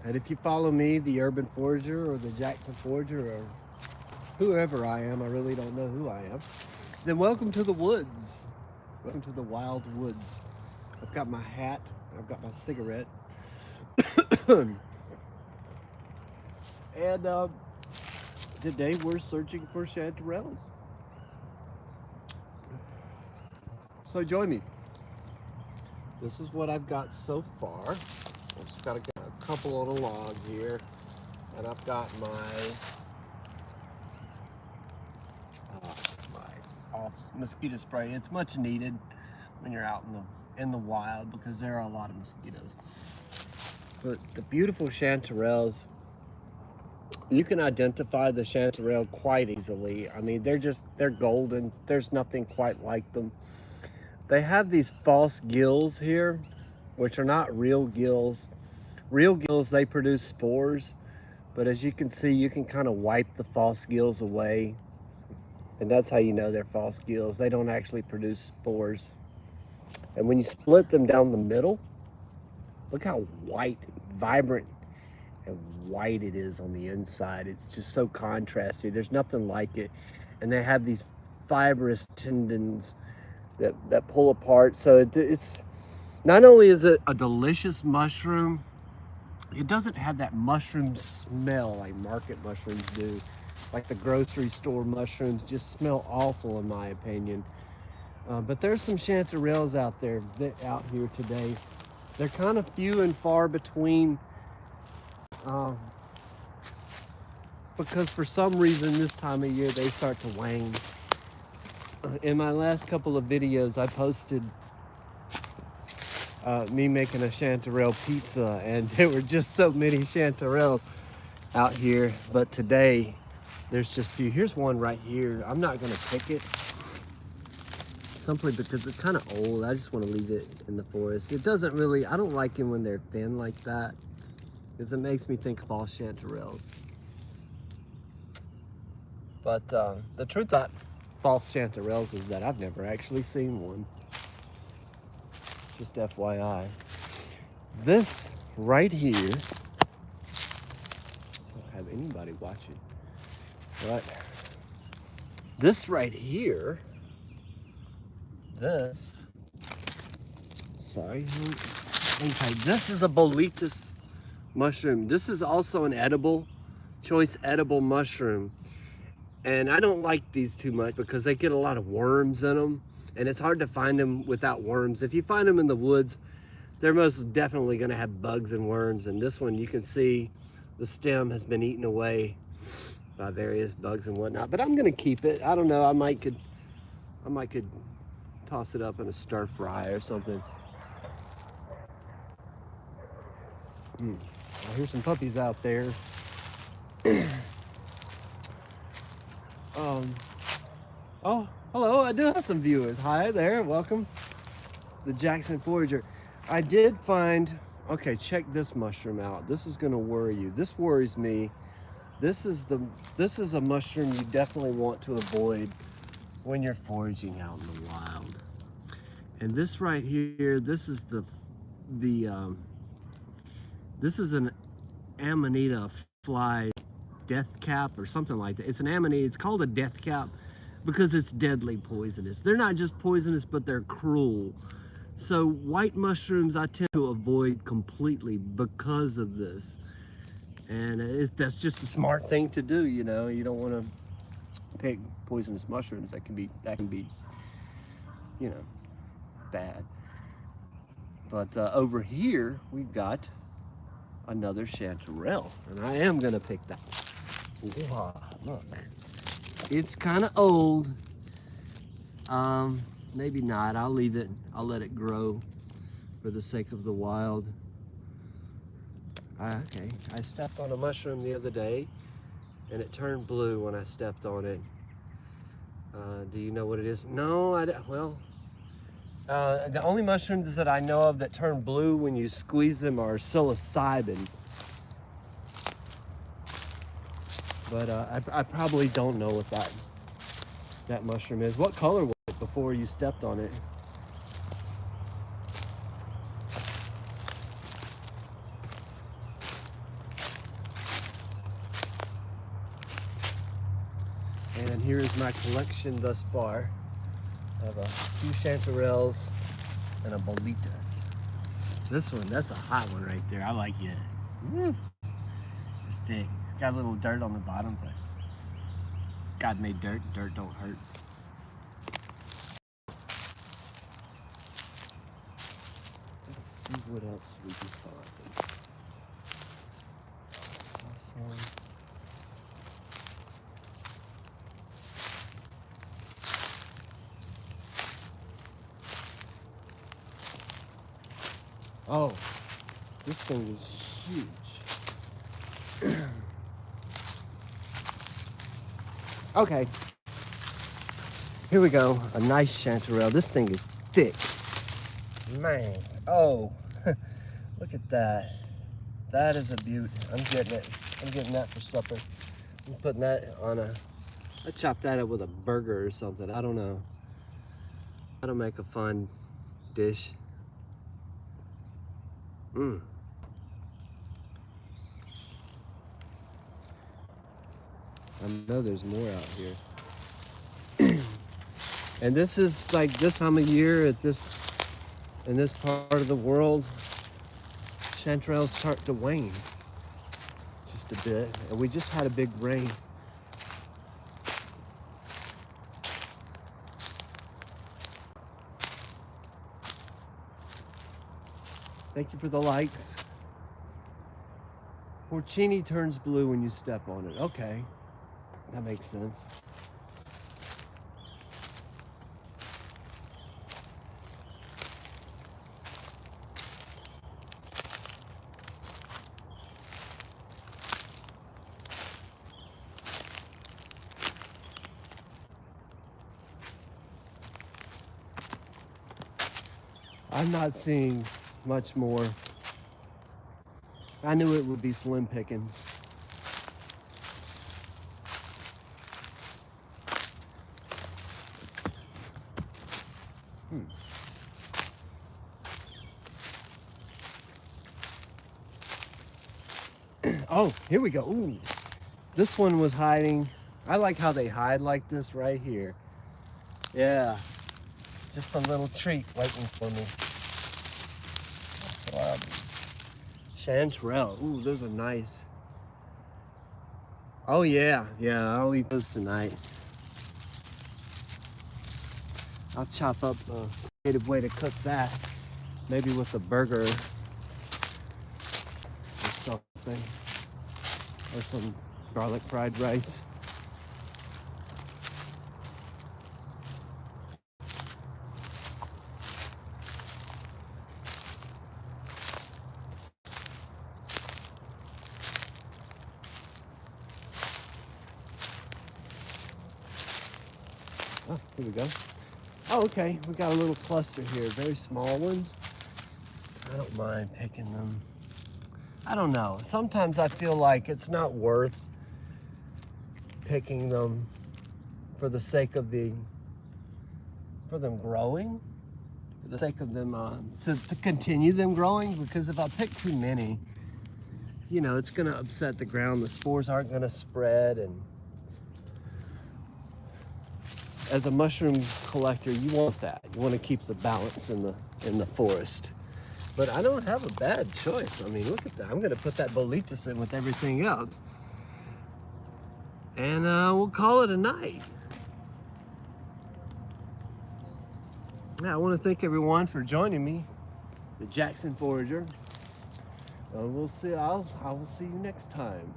And if you follow me, the Urban Forager or the Jackson Forager or whoever I am, I really don't know who I am, then welcome to the woods. Welcome to the wild woods. I've got my hat, I've got my cigarette, and today we're searching for chanterelles. So join me. This is what I've got so far. I've just got a couple on a log here, and I've got my off mosquito spray. It's much needed when you're out in the wild because there are a lot of mosquitoes. But the beautiful chanterelles, you can identify the chanterelle quite easily. I mean, they're golden. There's nothing quite like them. They have these false gills here, which are not real gills. Real gills, they produce spores, but as you can see, you can kind of wipe the false gills away, and that's how you know they're false gills. They don't actually produce spores. And when you split them down the middle, look how white, vibrant, and white it is on the inside. It's just so contrasty. There's nothing like it. And they have these fibrous tendons that pull apart. So it's not only is it a delicious mushroom, it doesn't have that mushroom smell like market mushrooms do. Like the grocery store mushrooms just smell awful in my opinion. But there's some chanterelles out here today. They're kind of few and far between because for some reason this time of year they start to wane. In my last couple of videos, I posted me making a chanterelle pizza, and there were just so many chanterelles out here. But today, there's just few. Here's one right here. I'm not gonna pick it simply because it's kind of old. I just want to leave it in the forest. It doesn't really. I don't like them when they're thin like that because it makes me think of all chanterelles. But the truth about false chanterelles is that I've never actually seen one. Just FYI. This right here, I don't have anybody watching, but this right here, this is a boletus mushroom. This is also an choice edible mushroom. And I don't like these too much because they get a lot of worms in them, and it's hard to find them without worms. If you find them in the woods, they're most definitely going to have bugs and worms. And this one, you can see the stem has been eaten away by various bugs and whatnot. But I'm going to keep it. I don't know. I might could toss it up in a stir fry or something. Well, here's some puppies out there. Oh, hello, I do have some viewers. Hi there, welcome. The JXN Forager. I did find, okay, check this mushroom out. This is gonna worry you. This worries me. This is a mushroom you definitely want to avoid when you're foraging out in the wild. And this right here, this is an Amanita fly death cap or something like that. It's an Amanita, it's called a death cap because it's deadly poisonous. They're not just poisonous, but they're cruel. So white mushrooms I tend to avoid completely because of this. And that's just a smart thing to do, you know. You don't want to pick poisonous mushrooms that can be, you know, bad. But over here, we've got another chanterelle, and I am gonna pick that one. Wow, look. It's kind of old. Maybe not. I'll leave it. I'll let it grow for the sake of the wild. Okay, I stepped on a mushroom the other day, and it turned blue when I stepped on it. Do you know what it is? No, I don't. Well, the only mushrooms that I know of that turn blue when you squeeze them are psilocybin. But I probably don't know what that mushroom is. What color was it before you stepped on it? here is my collection thus far. I have a few chanterelles and a bolitas. This one, that's a hot one right there. I like it. Woo. It's thick. It's got a little dirt on the bottom, but God made dirt. Dirt don't hurt. Let's see what else we can find. Oh, this thing is huge. Okay, here we go. A nice chanterelle. This thing is thick. Man, oh, look at that. That is a beaut. I'm getting it. I'm getting that for supper. I'm putting that on I chop that up with a burger or something. I don't know. That'll make a fun dish. Mmm. I know there's more out here. And this is like this time of year in this part of the world, chanterelles start to wane just a bit. And we just had a big rain. Thank you for the likes. Porcini turns blue when you step on it. Okay, that makes sense. I'm not seeing much more. I knew it would be slim pickings. Oh, here we go. Ooh, this one was hiding. I like how they hide like this right here. Yeah, just a little treat waiting for me. Chanterelle. Ooh, those are nice. Oh yeah, I'll eat those tonight. I'll chop up a creative way to cook that. Maybe with a burger or something. Or some garlic fried rice. Oh, here we go. Oh, okay, we got a little cluster here, very small ones. I don't mind picking them. I don't know, sometimes I feel like it's not worth picking them for the sake of for them growing, for the sake of them, to continue them growing, because if I pick too many, you know, it's gonna upset the ground, the spores aren't gonna spread, and as a mushroom collector, you want that. You want to keep the balance in the forest. But I don't have a bad choice. I mean, look at that. I'm going to put that bolitas in with everything else. And we'll call it a night. Yeah, I want to thank everyone for joining me, the JXN Forager. We'll see. I will see you next time.